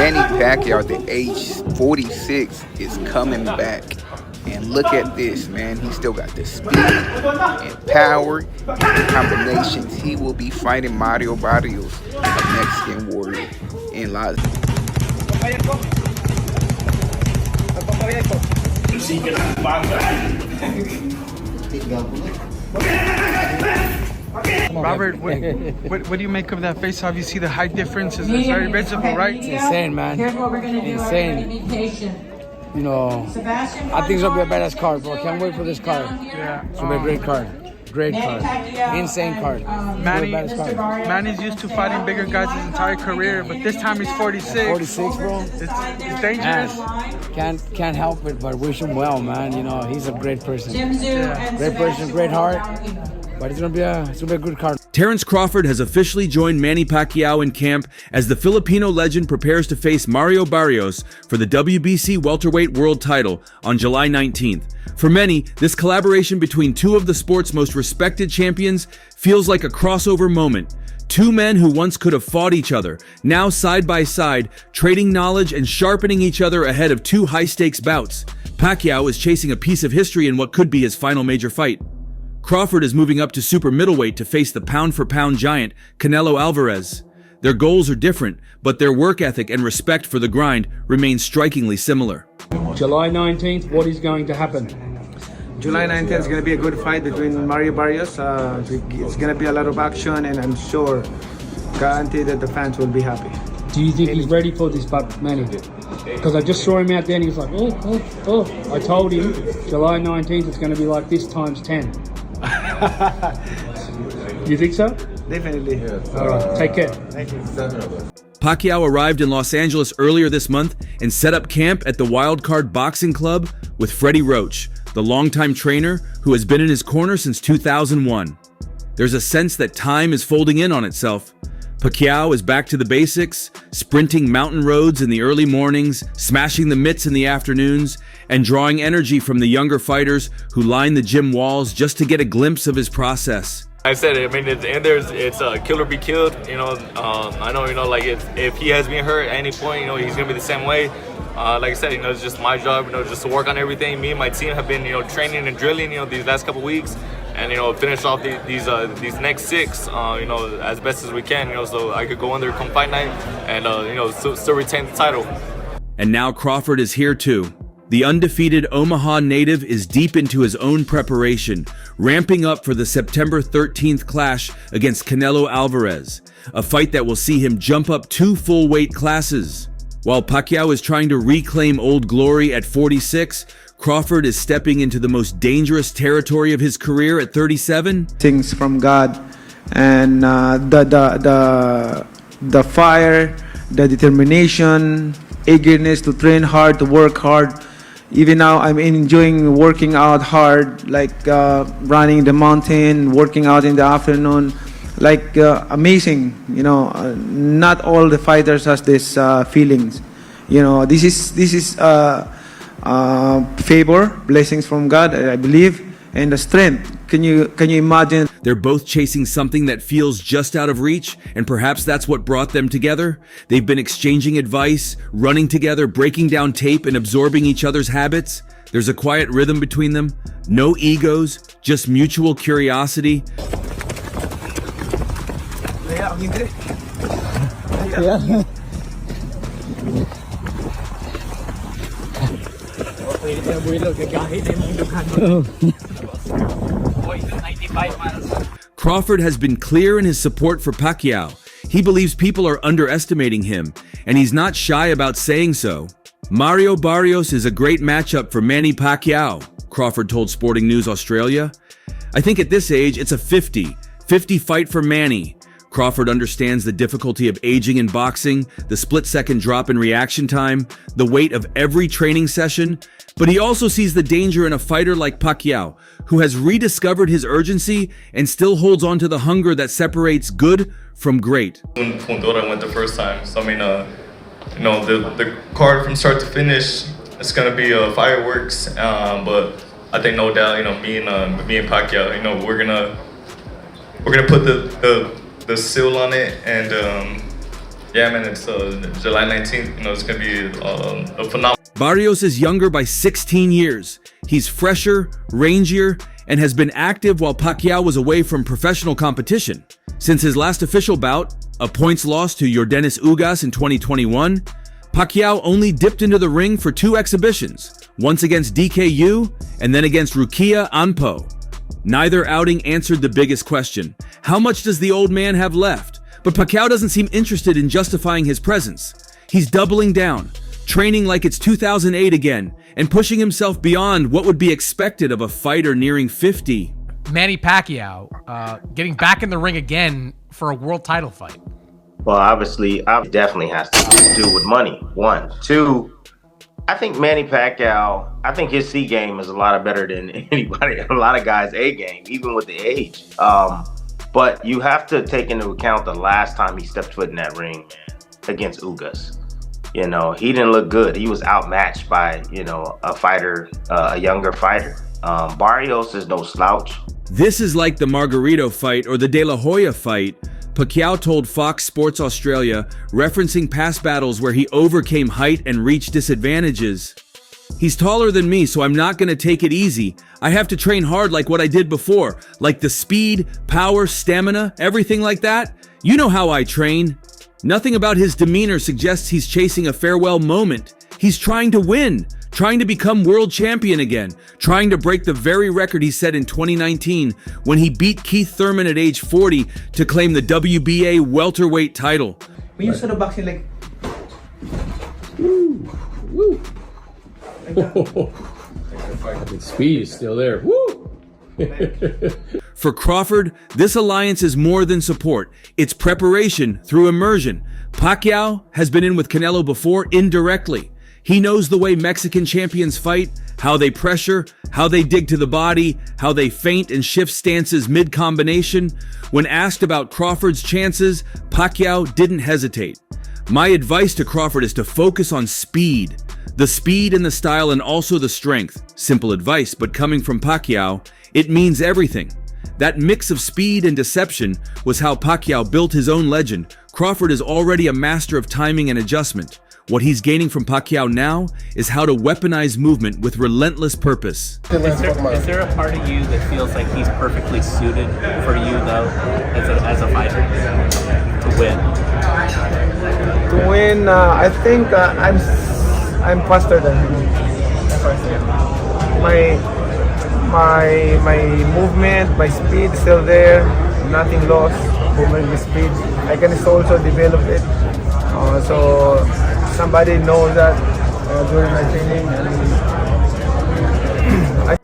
Manny Pacquiao at the age 46 is coming back. And look at this, man. He still got the speed and power and combinations. He will be fighting Mario Barrios, a Mexican warrior, in Las Robert, what do you make of that face-off? You see the height difference is very visible, right? It's insane, man. Here's what we're gonna do. Insane. You know, I think it's gonna be a badass card, bro. Can't wait for this card. Yeah. It's gonna be a great card. Great card. Insane card. Manny's used to fighting bigger guys his entire career, but this time he's 46. 46, bro. It's dangerous. Can't help it, but wish him well, man. You know, he's a great person. Yeah. Great person, great heart. But it's gonna be a good card. Terence Crawford has officially joined Manny Pacquiao in camp as the Filipino legend prepares to face Mario Barrios for the WBC welterweight world title on July 19th. For many, this collaboration between two of the sport's most respected champions feels like a crossover moment. Two men who once could have fought each other, now side by side, trading knowledge and sharpening each other ahead of two high-stakes bouts. Pacquiao is chasing a piece of history in what could be his final major fight. Crawford is moving up to super middleweight to face the pound-for-pound giant, Canelo Alvarez. Their goals are different, but their work ethic and respect for the grind remain strikingly similar. July 19th, what is going to happen? July 19th is going to be a good fight between Mario Barrios. It's going to be a lot of action, and I'm sure, guaranteed that the fans will be happy. Do you think he's ready for this, Manny? Because I just saw him out there and he was like, oh. I told him July 19th it's going to be like this times 10. You think so? Definitely. All right, take care. Thank you. Pacquiao arrived in Los Angeles earlier this month and set up camp at the Wildcard Boxing Club with Freddie Roach, the longtime trainer who has been in his corner since 2001. There's a sense that time is folding in on itself. Pacquiao is back to the basics, sprinting mountain roads in the early mornings, smashing the mitts in the afternoons, and drawing energy from the younger fighters who line the gym walls just to get a glimpse of his process. I said it, I mean, it's kill or be killed, you know. I know, you know, like if he has been hurt at any point, you know, he's gonna be the same way. Like I said, you know, it's just my job, you know, just to work on everything. Me and my team have been, you know, training and drilling, you know, these last couple weeks, and, you know, finish off these next six, you know, as best as we can, you know, so I could go in there come fight night and, you know, still retain the title. And now Crawford is here too. The undefeated Omaha native is deep into his own preparation, ramping up for the September 13th clash against Canelo Alvarez, a fight that will see him jump up 2 full weight classes. While Pacquiao is trying to reclaim old glory at 46, Crawford is stepping into the most dangerous territory of his career at 37. Things from God, and the fire, the determination, eagerness to train hard, to work hard. Even now, I'm enjoying working out hard, like running the mountain, working out in the afternoon, like amazing. You know, not all the fighters has this feelings. You know, this is favor, blessings from God, I believe, and the strength. Can you imagine? They're both chasing something that feels just out of reach, and perhaps that's what brought them together. They've been exchanging advice, running together, breaking down tape, and absorbing each other's habits. There's a quiet rhythm between them. No egos, just mutual curiosity. Yeah. Crawford has been clear in his support for Pacquiao. He believes people are underestimating him, and he's not shy about saying so. Mario Barrios is a great matchup for Manny Pacquiao, Crawford told Sporting News Australia. I think at this age, it's a 50-50 fight for Manny. Crawford understands the difficulty of aging in boxing, the split-second drop in reaction time, the weight of every training session, but he also sees the danger in a fighter like Pacquiao, who has rediscovered his urgency and still holds on to the hunger that separates good from great. When Fundora went the first time, so I mean, you know, the card from start to finish, it's gonna be fireworks, but I think no doubt, you know, me and Pacquiao, you know, we're gonna put the seal on it, and Yeah, man, it's July 19th. You know, it's gonna be a phenomenal. Barrios is younger by 16 years. He's fresher, rangier, and has been active while Pacquiao was away from professional competition. Since his last official bout, a points loss to Yordenis Ugas in 2021, Pacquiao only dipped into the ring for 2 exhibitions, once against DKU and then against Rukia Anpo. Neither outing answered the biggest question: how much does the old man have left? But Pacquiao doesn't seem interested in justifying his presence. He's doubling down, training like it's 2008 again, and pushing himself beyond what would be expected of a fighter nearing 50. Manny Pacquiao getting back in the ring again for a world title fight. Well, obviously, it definitely has to do with money. 1, 2. I think Manny Pacquiao, I think his C game is a lot better than anybody, a lot of guys' A game, even with the age. But you have to take into account the last time he stepped foot in that ring, man, against Ugas. You know, he didn't look good. He was outmatched by, you know, a fighter, a younger fighter. Barrios is no slouch. This is like the Margarito fight or the De La Hoya fight. Pacquiao told Fox Sports Australia, referencing past battles where he overcame height and reach disadvantages. He's taller than me, so I'm not going to take it easy. I have to train hard like what I did before, like the speed, power, stamina, everything like that. You know how I train. Nothing about his demeanor suggests he's chasing a farewell moment. He's trying to win, trying to become world champion again, trying to break the very record he set in 2019 when he beat Keith Thurman at age 40 to claim the WBA welterweight title. When you start boxing, like, The speed is still there. Woo! For Crawford, this alliance is more than support. It's preparation through immersion. Pacquiao has been in with Canelo before indirectly. He knows the way Mexican champions fight, how they pressure, how they dig to the body, how they feint and shift stances mid-combination. When asked about Crawford's chances, Pacquiao didn't hesitate. My advice to Crawford is to focus on speed. The speed and the style and also the strength. Simple advice, but coming from Pacquiao, it means everything. That mix of speed and deception was how Pacquiao built his own legend. Crawford is already a master of timing and adjustment. What he's gaining from Pacquiao now is how to weaponize movement with relentless purpose. Is there a part of you that feels like he's perfectly suited for you, though, as a fighter, to win? to win, I think I'm faster than him. My movement, my speed is still there. Nothing lost. Movement with speed. I can also develop it. So somebody knows that during my training.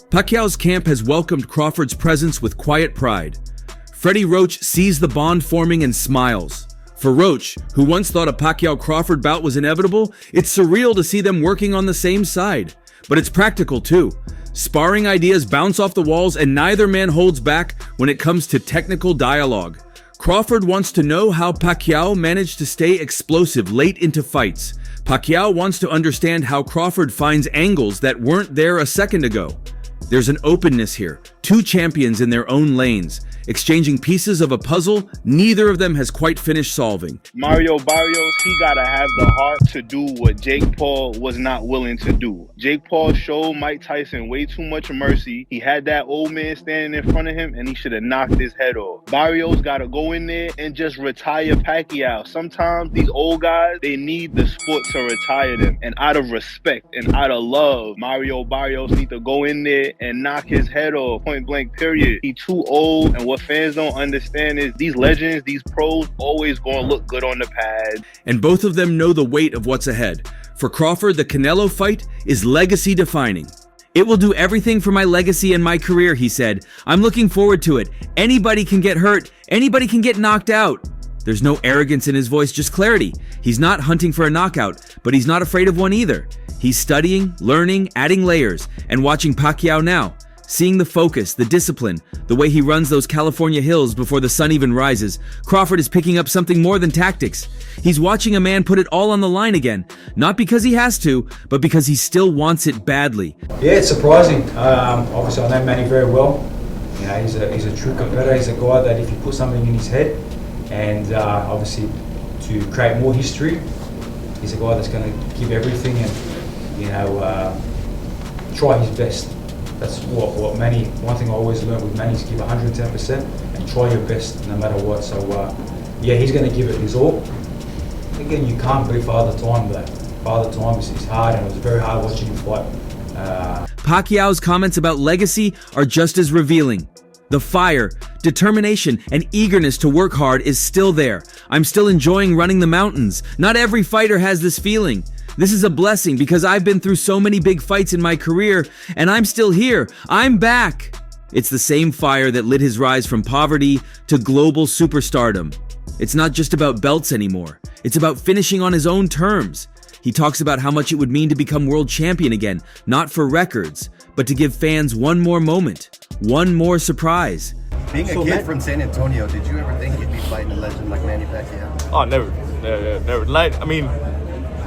Pacquiao's camp has welcomed Crawford's presence with quiet pride. Freddie Roach sees the bond forming and smiles. For Roach, who once thought a Pacquiao-Crawford bout was inevitable, it's surreal to see them working on the same side. But it's practical too. Sparring ideas bounce off the walls and neither man holds back when it comes to technical dialogue. Crawford wants to know how Pacquiao managed to stay explosive late into fights. Pacquiao wants to understand how Crawford finds angles that weren't there a second ago. There's an openness here, two champions in their own lanes, exchanging pieces of a puzzle neither of them has quite finished solving. Mario Barrios, he gotta have the heart to do what Jake Paul was not willing to do. Jake Paul showed Mike Tyson way too much mercy. He had that old man standing in front of him and he should have knocked his head off. Barrios gotta go in there and just retire Pacquiao. Sometimes these old guys, they need the sport to retire them. And out of respect and out of love, Mario Barrios need to go in there and knock his head off, point blank period. He too old, and what fans don't understand is these legends, these pros, always gonna look good on the pad. And both of them know the weight of what's ahead. For Crawford, the Canelo fight is legacy defining. "It will do everything for my legacy and my career," he said. "I'm looking forward to it. Anybody can get hurt. Anybody can get knocked out." There's no arrogance in his voice, just clarity. He's not hunting for a knockout, but he's not afraid of one either. He's studying, learning, adding layers, and watching Pacquiao now. Seeing the focus, the discipline, the way he runs those California hills before the sun even rises, Crawford is picking up something more than tactics. He's watching a man put it all on the line again, not because he has to, but because he still wants it badly. Yeah, it's surprising. Obviously, I know Manny very well. You know, he's a true competitor. He's a guy that if you put something in his head, and obviously to create more history. He's a guy that's going to give everything and, you know, try his best. That's what Manny, one thing I always learned with Manny is give 110% and try your best no matter what. So, yeah, he's going to give it his all. Again, you can't beat Father Time, but Father Time is hard, and it was very hard watching him fight. Pacquiao's comments about legacy are just as revealing. The fire, determination, and eagerness to work hard is still there. I'm still enjoying running the mountains. Not every fighter has this feeling. This is a blessing because I've been through so many big fights in my career, and I'm still here. I'm back. It's the same fire that lit his rise from poverty to global superstardom. It's not just about belts anymore. It's about finishing on his own terms. He talks about how much it would mean to become world champion again, not for records, but to give fans one more moment, one more surprise. Being a kid from San Antonio, did you ever think you'd be fighting a legend like Manny Pacquiao? Oh, never. Never. Like, I mean,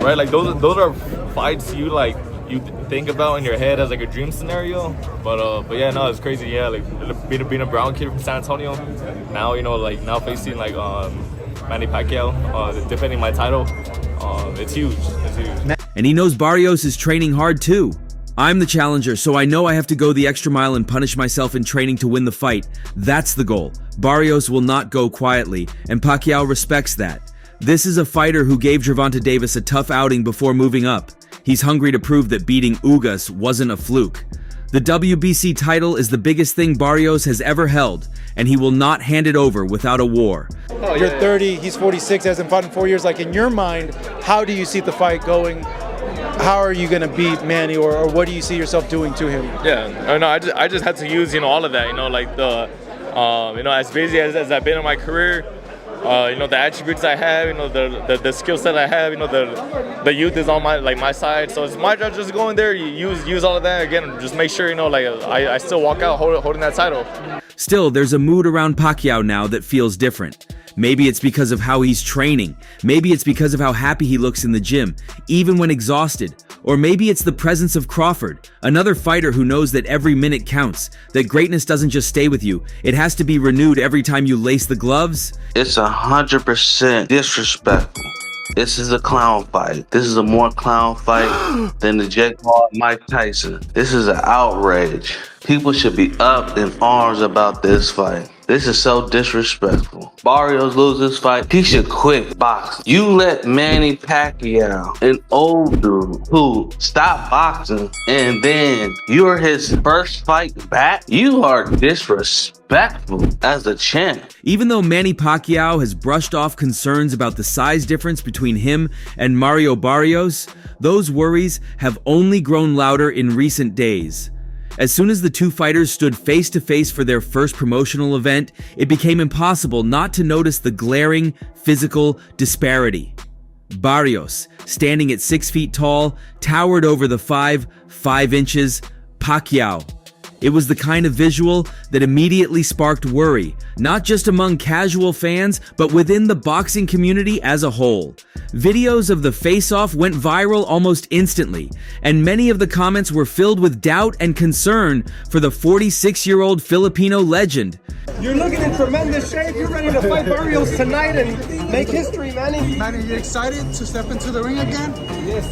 right, like those are fights you think about in your head as like a dream scenario. But yeah, no, it's crazy. Yeah, like being a brown kid from San Antonio, now, you know, like now facing like Manny Pacquiao, defending my title, it's huge. It's huge. And he knows Barrios is training hard too. I'm the challenger, so I know I have to go the extra mile and punish myself in training to win the fight. That's the goal. Barrios will not go quietly, and Pacquiao respects that. This is a fighter who gave Gervonta Davis a tough outing before moving up. He's hungry to prove that beating Ugas wasn't a fluke. The WBC title is the biggest thing Barrios has ever held, and he will not hand it over without a war. You're 30, he's 46, hasn't fought in 4 years. Like, in your mind, how do you see the fight going? How are you going to beat Manny, or what do you see yourself doing to him? Yeah, no, I just had to use, you know, all of that, you know, like the, you know, as busy as I've been in my career, you know, the attributes I have, you know, the skill set I have, you know, the youth is on my side. So it's my job just to go in there, use all of that again, just make sure, you know, like I still walk out holding that title. Still, there's a mood around Pacquiao now that feels different. Maybe it's because of how he's training. Maybe it's because of how happy he looks in the gym, even when exhausted. Or maybe it's the presence of Crawford, another fighter who knows that every minute counts, that greatness doesn't just stay with you. It has to be renewed every time you lace the gloves. It's 100% disrespectful. This is a clown fight. This is a more clown fight than the Jake Paul and Mike Tyson. This is an outrage. People should be up in arms about this fight. This is so disrespectful. Barrios loses this fight, he should quit boxing. You let Manny Pacquiao, an old dude who stopped boxing, and then you're his first fight back? You are disrespectful as a champ. Even though Manny Pacquiao has brushed off concerns about the size difference between him and Mario Barrios, those worries have only grown louder in recent days. As soon as the two fighters stood face to face for their first promotional event, it became impossible not to notice the glaring physical disparity. Barrios, standing at 6 feet tall, towered over the 5 inches, Pacquiao. It was the kind of visual that immediately sparked worry, not just among casual fans, but within the boxing community as a whole. Videos of the face-off went viral almost instantly, and many of the comments were filled with doubt and concern for the 46-year-old Filipino legend. You're looking in tremendous shape. You're ready to fight Barrios tonight and make history, Manny. Manny, you excited to step into the ring again? Yes.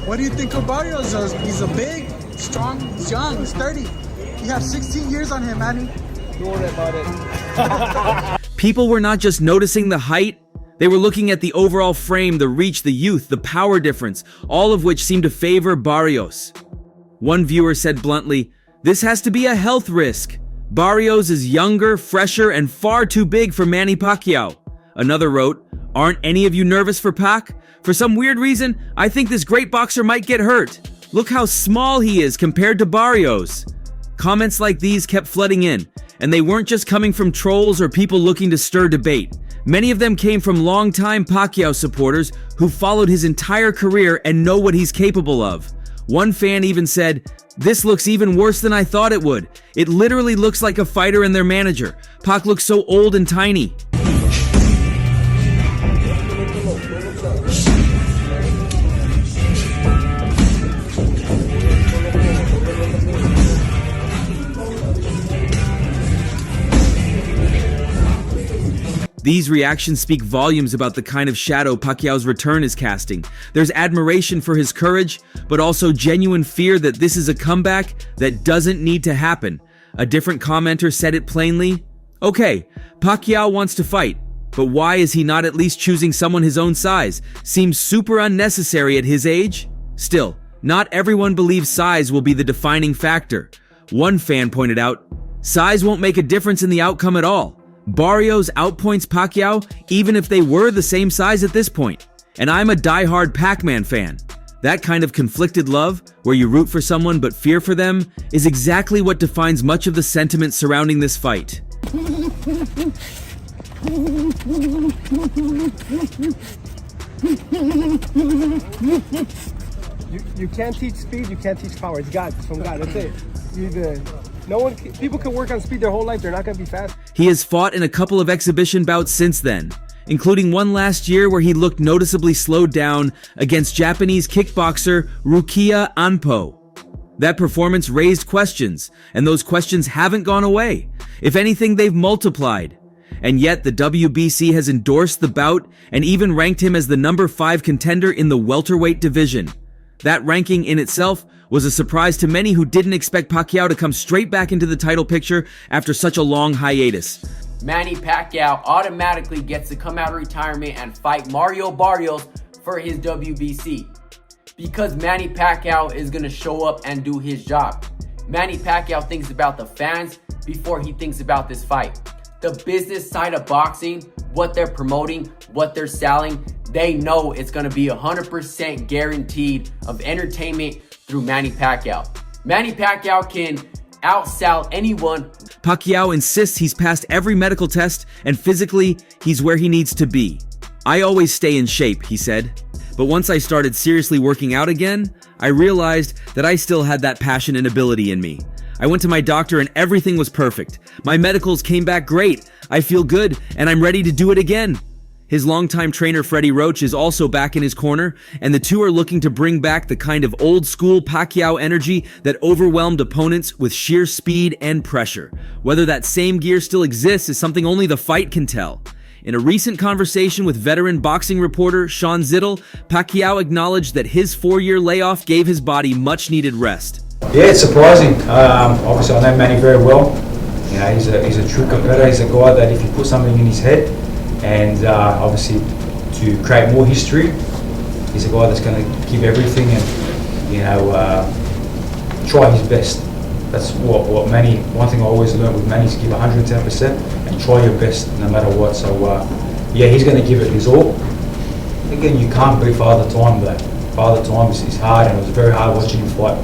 What do you think of Barrios? He's a big, strong, he's young, he's 30. You have 16 years on him, Manny. Don't worry about it. People were not just noticing the height, they were looking at the overall frame, the reach, the youth, the power difference, all of which seemed to favor Barrios. One viewer said bluntly, "This has to be a health risk. Barrios is younger, fresher, and far too big for Manny Pacquiao." Another wrote, "Aren't any of you nervous for Pac? For some weird reason, I think this great boxer might get hurt. Look how small he is compared to Barrios." Comments like these kept flooding in, and they weren't just coming from trolls or people looking to stir debate. Many of them came from longtime Pacquiao supporters who followed his entire career and know what he's capable of. One fan even said, "This looks even worse than I thought it would. It literally looks like a fighter and their manager. Pac looks so old and tiny." These reactions speak volumes about the kind of shadow Pacquiao's return is casting. There's admiration for his courage, but also genuine fear that this is a comeback that doesn't need to happen. A different commenter said it plainly. Okay, Pacquiao wants to fight, but why is he not at least choosing someone his own size? Seems super unnecessary at his age. Still, not everyone believes size will be the defining factor. One fan pointed out, size won't make a difference in the outcome at all. Barrios outpoints Pacquiao even if they were the same size at this point. And I'm a die-hard Pac-Man fan. That kind of conflicted love, where you root for someone but fear for them, is exactly what defines much of the sentiment surrounding this fight. You can't teach speed, you can't teach power. It's God, it's from God, that's it. People can work on speed their whole life, they're not gonna be fast. He has fought in a couple of exhibition bouts since then, including one last year where he looked noticeably slowed down against Japanese kickboxer Rukia Anpo. That performance raised questions, and those questions haven't gone away. If anything, they've multiplied. And yet the WBC has endorsed the bout and even ranked him as the number 5 contender in the welterweight division. That ranking in itself was a surprise to many who didn't expect Pacquiao to come straight back into the title picture after such a long hiatus. Manny Pacquiao automatically gets to come out of retirement and fight Mario Barrios for his WBC. Because Manny Pacquiao is going to show up and do his job. Manny Pacquiao thinks about the fans before he thinks about this fight. The business side of boxing, what they're promoting, what they're selling, they know it's going to be 100% guaranteed of entertainment through Manny Pacquiao. Manny Pacquiao can outsell anyone. Pacquiao insists he's passed every medical test and physically, he's where he needs to be. I always stay in shape, he said. But once I started seriously working out again, I realized that I still had that passion and ability in me. I went to my doctor and everything was perfect. My medicals came back great. I feel good and I'm ready to do it again. His longtime trainer Freddie Roach is also back in his corner, and the two are looking to bring back the kind of old-school Pacquiao energy that overwhelmed opponents with sheer speed and pressure. Whether that same gear still exists is something only the fight can tell. In a recent conversation with veteran boxing reporter Sean Zittel, Pacquiao acknowledged that his 4-year layoff gave his body much-needed rest. Yeah, it's surprising. Obviously, I know Manny very well. You know, he's a true competitor. He's a guy that if you put something in his head, and obviously to create more history, he's a guy that's going to give everything and, you know, try his best. That's what Manny, one thing I always learned with Manny is give 110% and try your best no matter what. So yeah, he's going to give it his all. Again, you can't beat Father Time, but Father Time is hard, and it was very hard watching him fight.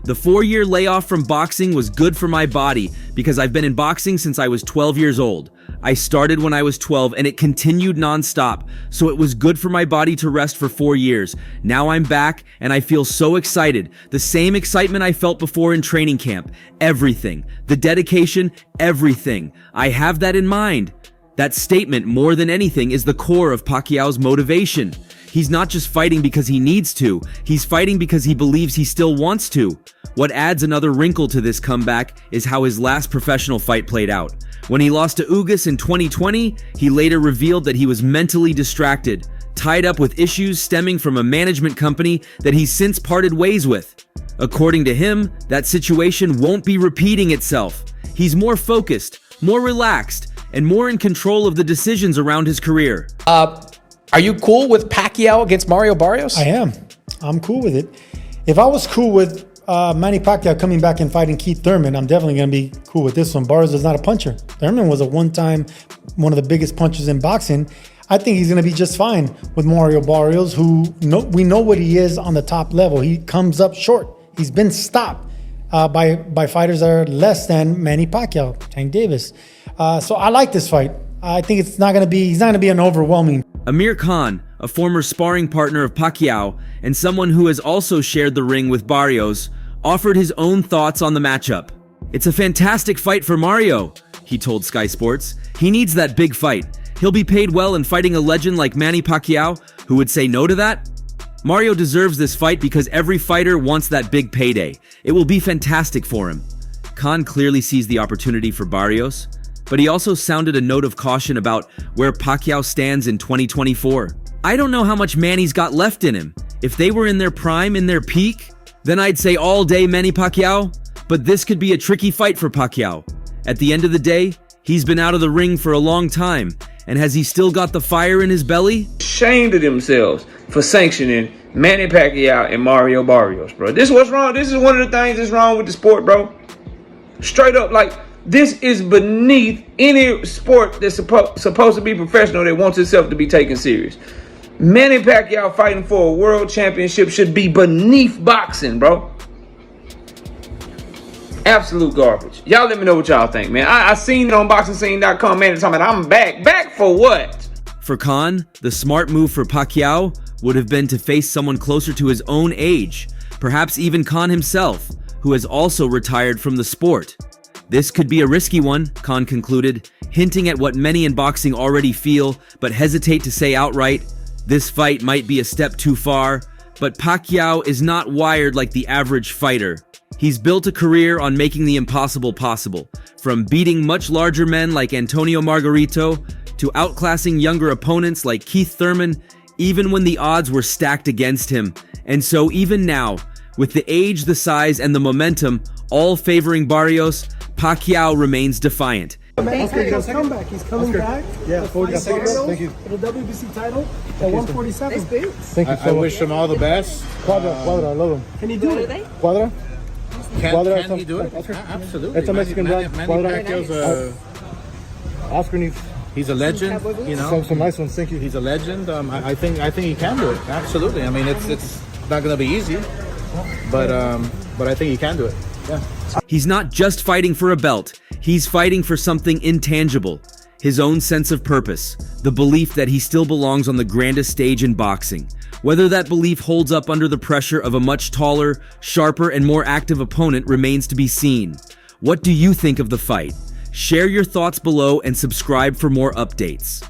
The 4-year layoff from boxing was good for my body because I've been in boxing since I was 12 years old. I started when I was 12 and it continued nonstop, so it was good for my body to rest for 4 years. Now I'm back and I feel so excited. The same excitement I felt before in training camp. Everything. The dedication, everything. I have that in mind. That statement, more than anything, is the core of Pacquiao's motivation. He's not just fighting because he needs to, he's fighting because he believes he still wants to. What adds another wrinkle to this comeback is how his last professional fight played out. When he lost to Ugas in 2020, he later revealed that he was mentally distracted, tied up with issues stemming from a management company that he's since parted ways with. According to him, that situation won't be repeating itself. He's more focused, more relaxed, and more in control of the decisions around his career. Are you cool with Pacquiao against Mario Barrios? I am. I'm cool with it. If I was cool with Manny Pacquiao coming back and fighting Keith Thurman, I'm definitely going to be cool with this one. Barrios is not a puncher. Thurman was one of the biggest punchers in boxing. I think he's going to be just fine with Mario Barrios, who we know what he is on the top level. He comes up short. He's been stopped by fighters that are less than Manny Pacquiao, Tank Davis. So I like this fight. I think he's not going to be an overwhelming. Amir Khan, a former sparring partner of Pacquiao and someone who has also shared the ring with Barrios, offered his own thoughts on the matchup. "It's a fantastic fight for Mario," he told Sky Sports. "He needs that big fight. He'll be paid well in fighting a legend like Manny Pacquiao, who would say no to that. Mario deserves this fight because every fighter wants that big payday. It will be fantastic for him." Khan clearly sees the opportunity for Barrios. but he also sounded a note of caution about where Pacquiao stands in 2024. I don't know how much Manny's got left in him. If they were in their prime, in their peak, then I'd say all day Manny Pacquiao, but this could be a tricky fight for Pacquiao. At the end of the day, he's been out of the ring for a long time, and has he still got the fire in his belly? Ashamed of themselves for sanctioning Manny Pacquiao and Mario Barrios, bro. This is what's wrong. This is one of the things that's wrong with the sport, bro. Straight up, like, this is beneath any sport that's supposed to be professional that wants itself to be taken serious. Manny Pacquiao fighting for a world championship should be beneath boxing, bro. Absolute garbage. Y'all let me know what y'all think, man. I seen it on BoxingScene.com, man. It's talking about I'm back. Back for what? For Khan, the smart move for Pacquiao would have been to face someone closer to his own age, perhaps even Khan himself, who has also retired from the sport. This could be a risky one, Khan concluded, hinting at what many in boxing already feel, but hesitate to say outright. This fight might be a step too far, but Pacquiao is not wired like the average fighter. He's built a career on making the impossible possible, from beating much larger men like Antonio Margarito to outclassing younger opponents like Keith Thurman, even when the odds were stacked against him. And so even now, with the age, the size, and the momentum all favoring Barrios, Pacquiao remains defiant. Oscar, he's coming back. He's coming back. Yeah, thank you. For the WBC title at 147. Thank you so much. I wish him all the best. Quadra, I love him. Can he do it? Quadra? Can he do it? Absolutely. It's a Mexican brand. Manny Pacquiao's Oscar needs. He's a legend, you know. Some nice ones, thank you. He's a legend. I think he can do it. Absolutely. I mean, it's not going to be easy, but I think he can do it. Yeah. He's not just fighting for a belt. He's fighting for something intangible. His own sense of purpose. The belief that he still belongs on the grandest stage in boxing. Whether that belief holds up under the pressure of a much taller, sharper, and more active opponent remains to be seen. What do you think of the fight? Share your thoughts below and subscribe for more updates.